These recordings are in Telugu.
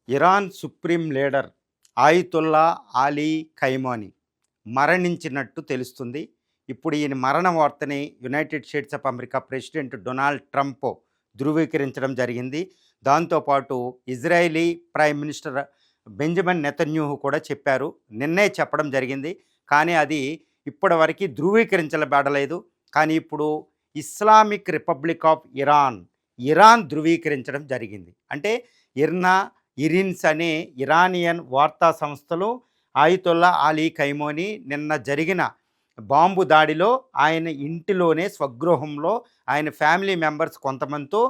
Iran supreme leader Ayatollah Ali Khamenei మరణించినట్టు తెలుస్తుంది. ఇప్పుడు ఈయన మరణ వార్తని United States of America president Donald Trump ధృవీకరించడం జరిగింది. దాంతోపాటు Israeli prime minister Benjamin Netanyahu కూడా చెప్పారు. నిన్నే చెప్పడం జరిగింది, కానీ అది ఇప్పటివరకు ధృవీకరించబడలేదు. కానీ ఇప్పుడు ఇస్లామిక్ రిపబ్లిక్ ఆఫ్ ఇరాన్ ధృవీకరించడం జరిగింది. అంటే ఇరిన్స్ అనే ఇరానియన్ వార్తా సంస్థలు ఆయితుల్లా అలీ ఖైమానీ నిన్న జరిగిన బాంబు దాడిలో ఆయన ఇంటిలోనే స్వగృహంలో ఆయన ఫ్యామిలీ మెంబర్స్ కొంతమందితో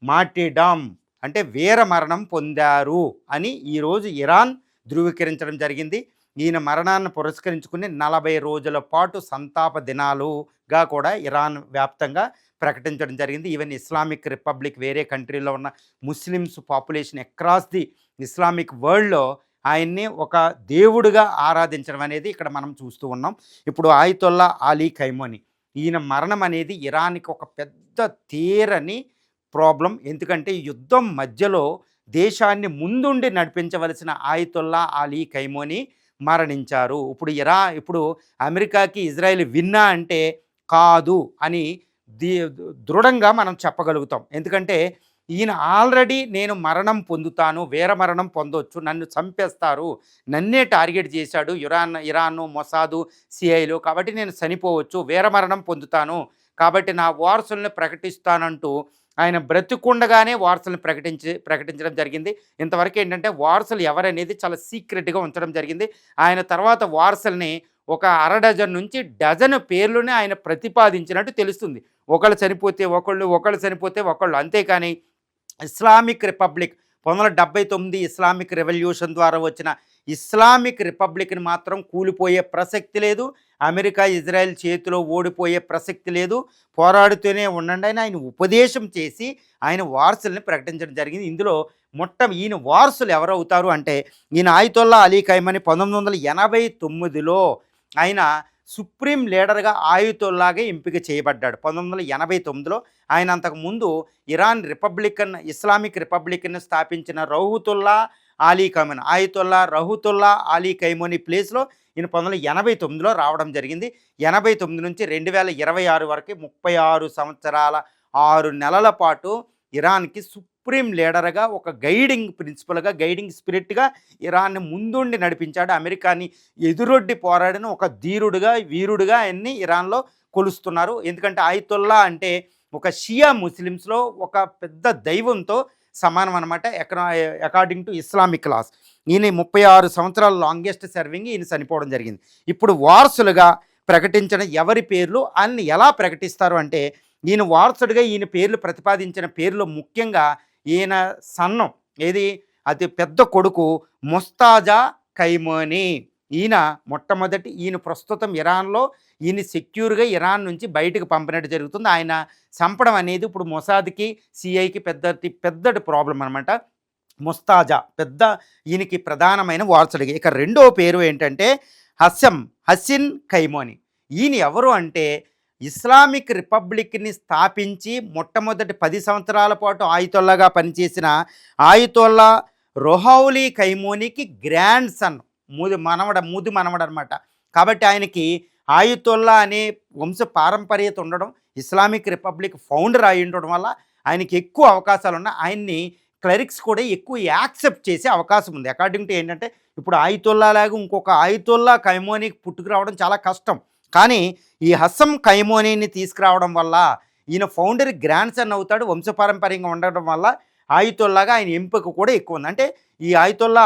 మార్టీర్డమ్ అంటే వీర మరణం పొందారు అని ఈరోజు ఇరాన్ ధృవీకరించడం జరిగింది. ఈయన మరణాన్ని పురస్కరించుకుని 40 రోజుల పాటు సంతాప దినాలుగా కూడా ఇరాన్ వ్యాప్తంగా ప్రకటించడం జరిగింది. ఈవెన్ ఇస్లామిక్ రిపబ్లిక్ వేరే కంట్రీలో ఉన్న Muslims population across the Islamic వరల్డ్లో ఆయన్ని ఒక దేవుడిగా ఆరాధించడం అనేది ఇక్కడ మనం చూస్తూ ఉన్నాం. ఇప్పుడు ఆయితుల్లా అలీ ఖైమానీ ఈయన మరణం అనేది ఇరాన్కి ఒక పెద్ద తీరని ప్రాబ్లం. ఎందుకంటే యుద్ధం మధ్యలో దేశాన్ని ముందుండి నడిపించవలసిన ఆయితుల్లా అలీ ఖైమానీ మరణించారు. ఇప్పుడు అమెరికాకి ఇజ్రాయెల్ విన్నా అంటే కాదు అని దృఢంగా మనం చెప్పగలుగుతాం. ఎందుకంటే ఈయన ఆల్రెడీ నేను మరణం పొందుతాను, వీర మరణం పొందొచ్చు, నన్ను చంపేస్తారు, నన్నే టార్గెట్ చేశాడు ఇరాన్ మొసాదు సిఐలు, కాబట్టి నేను చనిపోవచ్చు, వీర మరణం పొందుతాను, కాబట్టి నా వారసుల్ని ప్రకటిస్తానంటూ ఆయన బ్రతికుండగానే వారసుల్ని ప్రకటించడం జరిగింది. ఇంతవరకు ఏంటంటే వారసులు ఎవరనేది చాలా సీక్రెట్గా ఉంచడం జరిగింది. ఆయన తర్వాత వారసుల్ని ఒక 1/2 డజన్ నుంచి డజన్ పేర్లునే ఆయన ప్రతిపాదించినట్టు తెలుస్తుంది. ఒకళ్ళు చనిపోతే ఒకళ్ళు చనిపోతే ఒకళ్ళు. అంతేకాని ఇస్లామిక్ రిపబ్లిక్ 1979 ఇస్లామిక్ రెవల్యూషన్ ద్వారా వచ్చిన ఇస్లామిక్ రిపబ్లిక్ని మాత్రం కూలిపోయే ప్రసక్తి లేదు. అమెరికా ఇజ్రాయెల్ చేతిలో ఓడిపోయే ప్రసక్తి లేదు. పోరాడుతూనే ఉండండి అని ఆయన ఉపదేశం చేసి ఆయన వారసుల్ని ప్రకటించడం జరిగింది. ఇందులో ఈయన వారసులు ఎవరవుతారు అంటే ఈయన ఆయితుల్లా అలీ ఖైమానీ 1989లో ఆయన సుప్రీం లీడర్గా ఆయితుల్లాగా ఎంపిక చేయబడ్డాడు. 1989లో ఆయన అంతకుముందు ఇస్లామిక్ రిపబ్లికన్ స్థాపించిన ఆయితుల్లా రహూతుల్లా అలీ ఖైమానీ ప్లేస్లో ఈయన 1989లో రావడం జరిగింది. 89 నుంచి 2026 వరకు 36 సంవత్సరాల 6 నెలల పాటు ఇరాన్కి సుప్రీం లీడర్గా ఒక గైడింగ్ ప్రిన్సిపల్గా, గైడింగ్ స్పిరిట్గా ఇరాన్ని ముందుండి నడిపించాడు. అమెరికాని ఎదురొడ్డి పోరాడిన ఒక ధీరుడుగా, వీరుడుగా ఆయన్ని ఇరాన్లో కొలుస్తున్నారు. ఎందుకంటే ఆయితుల్లా అంటే ఒక షియా ముస్లిమ్స్లో ఒక పెద్ద దైవంతో సమానం అనమాట, అకార్డింగ్ టు ఇస్లామిక్ లాస్. ఈయన 36 సంవత్సరాల లాంగెస్ట్ సర్వింగ్ ఈయన చనిపోవడం జరిగింది. ఇప్పుడు వారసులుగా ప్రకటించిన ఎవరి పేర్లు ఆయన ఎలా ప్రకటిస్తారు అంటే ఈయన వారసుడిగా ఈయన పేర్లు ప్రతిపాదించిన పేర్లు ముఖ్యంగా ఈయన సన్నం అతి పెద్ద కొడుకు ముస్తాజా ఖైమానీ. ఈయన ప్రస్తుతం ఇరాన్లో ఈయన సెక్యూర్గా ఇరాన్ నుంచి బయటకు పంపినట్టు జరుగుతుంది. ఆయన చంపడం అనేది ఇప్పుడు మొసాద్కి సిఐకి పెద్దటి ప్రాబ్లం అనమాట. ముస్తాజా ఈయనకి ప్రధానమైన వారసుడిగా. ఇక రెండవ పేరు ఏంటంటే హసిన్ ఖైమానీ. ఈయన ఎవరు అంటే ఇస్లామిక్ రిపబ్లిక్ని స్థాపించి మొట్టమొదటి 10 సంవత్సరాల పాటు ఆయితుల్లాగా పనిచేసిన ఆయితుల్లా రొహౌలీ ఖైమానీకి గ్రాండ్ సన్, ముది మనవడు అనమాట. కాబట్టి ఆయనకి ఆయితుల్లా అనే వంశ పారంపర్యత ఉండడం, ఇస్లామిక్ రిపబ్లిక్ ఫౌండర్ అయి ఉండడం వల్ల ఆయనకి ఎక్కువ అవకాశాలు ఉన్నాయి. ఆయన్ని క్లరిక్స్ కూడా ఎక్కువ యాక్సెప్ట్ చేసే అవకాశం ఉంది. అకార్డింగ్ టు ఏంటంటే ఇప్పుడు ఆయితుల్లా లాగా ఇంకొక ఆయితుల్లా ఖైమానీకి పుట్టుకురావడం చాలా కష్టం. కానీ ఈ హసన్ ఖైమానీని తీసుకురావడం వల్ల ఈయన ఫౌండర్ గ్రాండ్ సన్ అవుతాడు. వంశపారంపర్యంగా ఉండడం వల్ల ఆయితుల్లాగా ఆయన ఎంపిక కూడా ఎక్కువ ఉంది. అంటే ఈ ఆయితుల్లా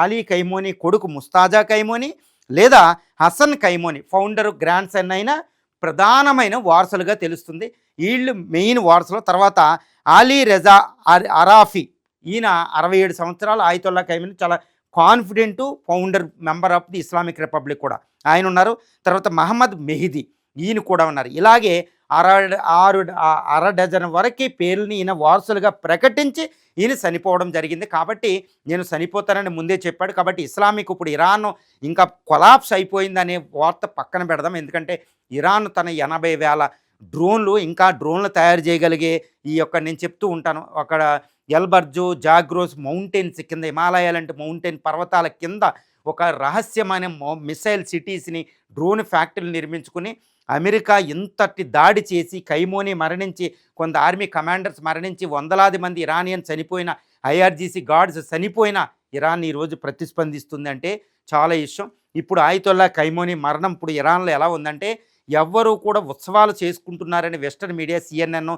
అలీ ఖైమానీ కొడుకు ముస్తాజా ఖైమానీ లేదా హసన్ ఖైమానీ ఫౌండర్ గ్రాండ్ సన్ అయిన ప్రధానమైన వారసులుగా తెలుస్తుంది. వీళ్ళు మెయిన్ వారసులు. తర్వాత అలీ రెజా అరాఫీ, ఈయన 67 సంవత్సరాలు. ఆయితుల్లా ఖైమానీ చాలా confident founder member of the Islamic republic కూడా ఆయన ఉన్నారు. తర్వాత మహమ్మద్ మెహిదీ ఈయన కూడా ఉన్నారు. ఇలాగే 6 డజన్ వరకు పేర్లని ఈయన వారసులుగా ప్రకటించి ఈయన చనిపోవడం జరిగింది. కాబట్టి నేను చనిపోతానని ముందే చెప్పాడు. కాబట్టి ఇస్లామిక్ ఇప్పుడు ఇరాన్ ఇంకా కొలాప్స్ అయిపోయిందనే వార్త పక్కన పెడదాం. ఎందుకంటే ఇరాన్ తన 80,000 డ్రోన్లు తయారు చేయగలిగే నేను చెప్తూ ఉంటాను, అక్కడ ఎల్బర్జో జాగ్రోస్ మౌంటైన్స్ కింద, హిమాలయాలంటే మౌంటైన్ పర్వతాల కింద ఒక రహస్యమైన మిసైల్ సిటీస్ని, డ్రోన్ ఫ్యాక్టరీలు నిర్మించుకుని అమెరికా ఇంతటి దాడి చేసి కైమోని మరణించి, కొంత ఆర్మీ కమాండర్స్ మరణించి, వందలాది మంది ఇరానియన్ చనిపోయిన, ఐఆర్జీసీ గార్డ్స్ చనిపోయిన ఇరాన్ ఈరోజు ప్రతిస్పందిస్తుందంటే చాలా ఇష్టం. ఇప్పుడు ఆయితొల్లా ఖైమోని మరణం ఇప్పుడు ఇరాన్లో ఎలా ఉందంటే, ఎవ్వరూ కూడా ఉత్సవాలు చేసుకుంటున్నారని వెస్టర్న్ మీడియా CNN,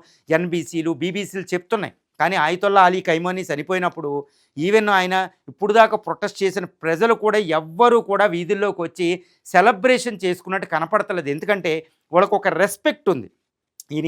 NBCలు, BBCలు చెప్తున్నాయి. కానీ ఆయితొల్లా అలీ ఖైమోని చనిపోయినప్పుడు ఈవెన్ ఆయన ఇప్పుడు దాకా ప్రొటెస్ట్ చేసిన ప్రజలు కూడా ఎవ్వరూ కూడా వీధుల్లోకి వచ్చి సెలబ్రేషన్ చేసుకున్నట్టు కనపడతలేదు. ఎందుకంటే వాళ్ళకు ఒక రెస్పెక్ట్ ఉంది. ఈయన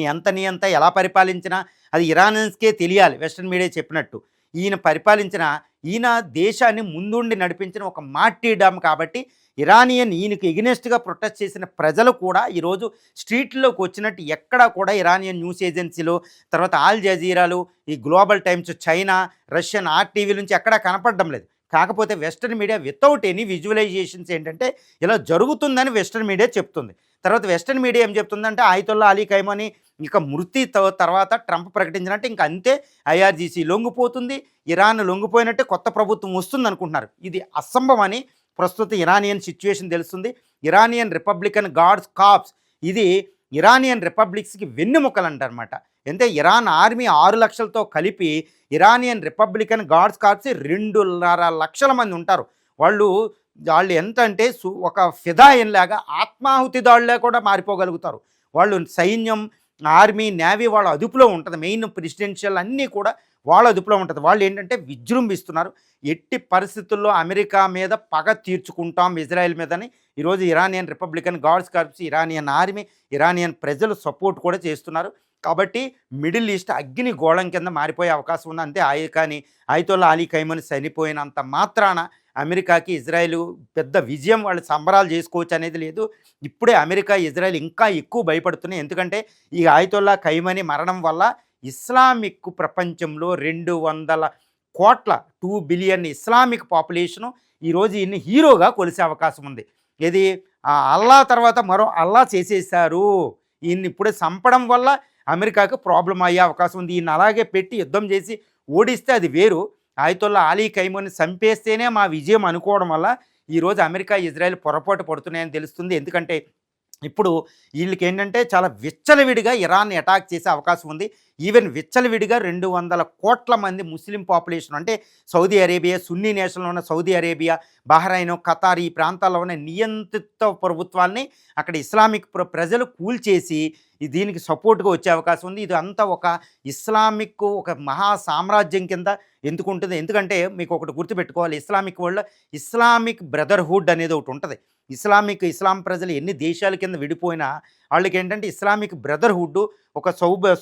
ఎంత ఎలా పరిపాలించినా అది ఇరానియన్స్కే తెలియాలి. వెస్టర్న్ మీడియా చెప్పినట్టు ఈయన పరిపాలించిన, ఈయన దేశాన్ని ముందుండి నడిపించిన ఒక మార్టీర్డమ్ కాబట్టి ఇరానియన్ ఈయనకు ఎగనెస్ట్గా ప్రొటెస్ట్ చేసిన ప్రజలు కూడా ఈరోజు స్ట్రీట్లోకి వచ్చినట్టు ఎక్కడా కూడా ఇరానియన్ న్యూస్ ఏజెన్సీలు, తర్వాత ఆల్ జజీరాలు, ఈ global times, China, Russian RTV నుంచి ఎక్కడా కనపడడం లేదు. కాకపోతే western media without any visualizations ఏంటంటే ఇలా జరుగుతుందని వెస్టర్న్ మీడియా చెప్తుంది. తర్వాత వెస్టర్న్ మీడియా ఏం చెప్తుందంటే ఆయితొల్లా అలీ ఖైమోని ఇక మృతి తర్వాత ట్రంప్ ప్రకటించినట్టే ఇంక అంతే, IRGC లొంగిపోతుంది, ఇరాన్ లొంగిపోయినట్టే కొత్త ప్రభుత్వం వస్తుంది అనుకుంటున్నారు. ఇది అసంభవం అని ప్రస్తుత ఇరానియన్ సిచ్యువేషన్ తెలుస్తుంది. ఇరానియన్ రిపబ్లికన్ గార్డ్స్ కార్ప్స్ ఇది ఇరానియన్ రిపబ్లిక్స్కి వెన్నెముకలు అంటారన్నమాట. అంటే ఇరాన్ ఆర్మీ 6 లక్షలతో కలిపి ఇరానియన్ రిపబ్లికన్ గార్డ్స్ కార్ప్స్ 2.5 లక్షల మంది ఉంటారు. వాళ్ళు ఎంత అంటే ఒక ఫిదాయిన్ లాగా ఆత్మాహుతి దాడులా కూడా మారిపోగలుగుతారు. వాళ్ళు సైన్యం, ఆర్మీ, నేవీ వాళ్ళ అదుపులో ఉంటుంది. మెయిన్ ప్రెసిడెన్షియల్ అన్నీ కూడా వాళ్ళ అదుపులో ఉంటుంది. వాళ్ళు ఏంటంటే విజృంభిస్తున్నారు. ఎట్టి పరిస్థితుల్లో అమెరికా మీద పగ తీర్చుకుంటాం ఇజ్రాయెల్ మీదని ఈరోజు Iranian Republican guards corps, Iranian army, Iranian ప్రజలు సపోర్ట్ కూడా చేస్తున్నారు. కాబట్టి మిడిల్ ఈస్ట్ అగ్ని గోళం కింద మారిపోయే అవకాశం ఉంది. అంతే కానీ ఆయితొల్లా అలీ ఖైమోని చనిపోయినంత మాత్రాన అమెరికాకి ఇజ్రాయెల్ పెద్ద విజయం వాళ్ళు సంబరాలు చేసుకోవచ్చు అనేది లేదు. ఇప్పుడే అమెరికా, ఇజ్రాయెల్ ఇంకా ఎక్కువ భయపడుతున్నాయి. ఎందుకంటే ఈ ఆయితొల్లా ఖైమోని మరణం వల్ల ఇస్లామిక్ ప్రపంచంలో 200 కోట్ల 2 బిలియన్ ఇస్లామిక్ పాపులేషను ఈరోజు ఈయన్ని హీరోగా కొలిసే అవకాశం ఉంది. ఇది అల్లా తర్వాత మరో అల్లా చేసేసారు. ఈయన్ని ఇప్పుడే చంపడం వల్ల అమెరికాకు ప్రాబ్లం అయ్యే అవకాశం ఉంది. ఈయన అలాగే పెట్టి యుద్ధం చేసి ఓడిస్తే అది వేరు. ఆయితొల్లా అలీ ఖైమోని చంపేస్తేనే మా విజయం అనుకోవడం వల్ల ఈరోజు అమెరికా, ఇజ్రాయెల్ పొరపాటు పడుతున్నాయని తెలుస్తుంది. ఎందుకంటే ఇప్పుడు వీళ్ళకి ఏంటంటే చాలా విచ్చలవిడిగా ఇరాన్ని అటాక్ చేసే అవకాశం ఉంది. ఈవెన్ విచ్చలవిడిగా 200 కోట్ల మంది ముస్లిం పాపులేషన్, అంటే సౌదీ అరేబియా, సున్నీ నేషన్లో ఉన్న సౌదీ అరేబియా, బహ్రైన్, ఖతార్ ఈ ప్రాంతాల్లో ఉన్న నియంత్రిత ప్రభుత్వాల్ని అక్కడ ఇస్లామిక్ ప్రజలు కూల్చేసి దీనికి సపోర్ట్గా వచ్చే అవకాశం ఉంది. ఇది అంతా ఒక ఇస్లామిక్ ఒక మహా సామ్రాజ్యం కింద ఎందుకు ఉంటుంది? ఎందుకంటే మీకు ఒకటి గుర్తుపెట్టుకోవాలి, ఇస్లామిక్ వరల్డ్లో ఇస్లామిక్ బ్రదర్హుడ్ అనేది ఒకటి ఉంటుంది. ఇస్లాం ప్రజలు ఎన్ని దేశాల కింద విడిపోయినా వాళ్ళకి ఏంటంటే ఇస్లామిక్ బ్రదర్హుడ్ ఒక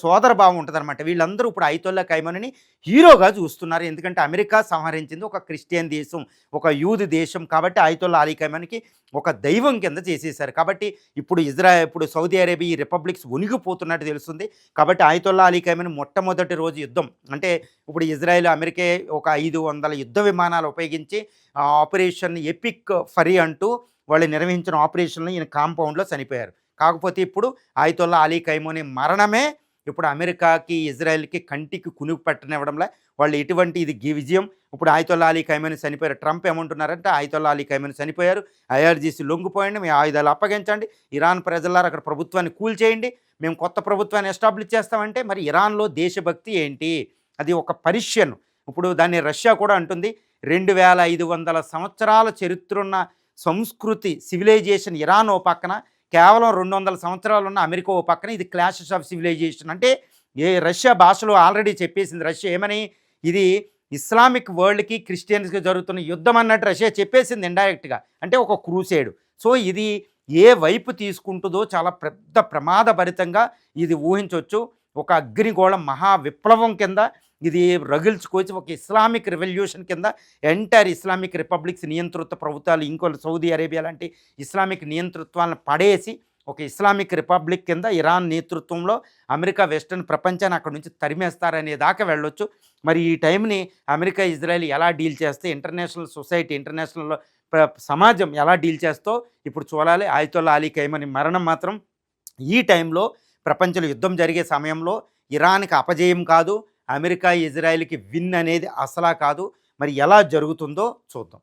సోదర భావం ఉంటుంది అనమాట. వీళ్ళందరూ ఇప్పుడు ఆయితొల్లా ఖైమోనిని హీరోగా చూస్తున్నారు. ఎందుకంటే అమెరికా సంహరించింది ఒక క్రిస్టియన్ దేశం, ఒక యూదు దేశం. కాబట్టి ఆయితొల్లా అలీ ఖైమోనికి ఒక దైవం కింద చేసేశారు. కాబట్టి ఇప్పుడు సౌదీ అరేబియా ఈ రిపబ్లిక్స్ ఉనిగిపోతున్నట్టు తెలుస్తుంది. కాబట్టి ఆయితొల్లా అలీ ఖైమోని మొట్టమొదటి రోజు యుద్ధం అంటే ఇప్పుడు ఇజ్రాయెల్, అమెరికా ఒక 500 యుద్ధ విమానాలు ఉపయోగించి ఆపరేషన్ ఎపిక్ ఫరీ అంటూ వాళ్ళు నిర్వహించిన ఆపరేషన్లో ఈయన కాంపౌండ్లో చనిపోయారు. కాకపోతే ఇప్పుడు ఆయితొల్లా అలీ ఖైమోని మరణమే ఇప్పుడు అమెరికాకి, ఇజ్రాయెల్కి కంటికి కునుకు పట్టనివ్వడంలో వాళ్ళు ఎటువంటి ఇది విజయం. ఇప్పుడు ఆయితొల్లా అలీ ఖైమోని చనిపోయారు. ట్రంప్ ఏమంటున్నారంటే ఆయితొల్లా అలీ ఖైమోని చనిపోయారు, IRGC లొంగిపోయండి, మీ ఆయుధాలు అప్పగించండి, ఇరాన్ ప్రజలారా అక్కడ ప్రభుత్వాన్ని కూల్చేయండి, మేము కొత్త ప్రభుత్వాన్ని ఎస్టాబ్లిష్ చేస్తామంటే మరి ఇరాన్లో దేశభక్తి ఏంటి? అది ఒక పర్షియన్. ఇప్పుడు దాన్ని రష్యా కూడా అంటుంది 2500 సంవత్సరాల చరిత్రున్న సంస్కృతి, సివిలైజేషన్ ఇరాన్ ఓ పక్కన, కేవలం 200 సంవత్సరాలు ఉన్న అమెరికా ఓ పక్కన. ఇది క్లాషెస్ ఆఫ్ సివిలైజేషన్. అంటే రష్యా భాషలో ఆల్రెడీ చెప్పేసింది రష్యా ఏమని, ఇది ఇస్లామిక్ వరల్డ్కి క్రిస్టియన్స్కి జరుగుతున్న యుద్ధం అన్నట్టు రష్యా చెప్పేసింది ఇండైరెక్ట్గా. అంటే ఒక క్రూసేడ్. సో ఇది ఏ వైపు తీసుకుంటుందో చాలా పెద్ద ప్రమాదభరితంగా ఇది ఊహించవచ్చు. ఒక అగ్నిగోళం మహా విప్లవం కింద ఇది రగిల్చుకొచ్చి ఒక ఇస్లామిక్ రెవల్యూషన్ కింద ఎంటైర్ ఇస్లామిక్ రిపబ్లిక్స్ నియంతృత్వ ప్రభుత్వాలు, ఇంకో సౌదీ అరేబియా లాంటి ఇస్లామిక్ నియంతృత్వాలను పడేసి ఒక ఇస్లామిక్ రిపబ్లిక్ కింద ఇరాన్ నేతృత్వంలో అమెరికా వెస్టర్న్ ప్రపంచాన్ని అక్కడ నుంచి తరిమేస్తారనే దాకా వెళ్ళొచ్చు. మరి ఈ టైంని అమెరికా, ఇజ్రాయెల్ ఎలా డీల్ చేస్తే, ఇంటర్నేషనల్ సొసైటీ, ఇంటర్నేషనల్ సమాజం ఎలా డీల్ చేస్తో ఇప్పుడు చూడాలి. ఆయితొల్లా అలీ ఖైమోని మరణం మాత్రం ఈ టైంలో ప్రపంచంలో యుద్ధం జరిగే సమయంలో ఇరాన్కి అపజయం కాదు, అమెరికా ఇజ్రాయెల్కి విన్ అనేది అసలా కాదు. మరి ఎలా జరుగుతుందో చూద్దాం.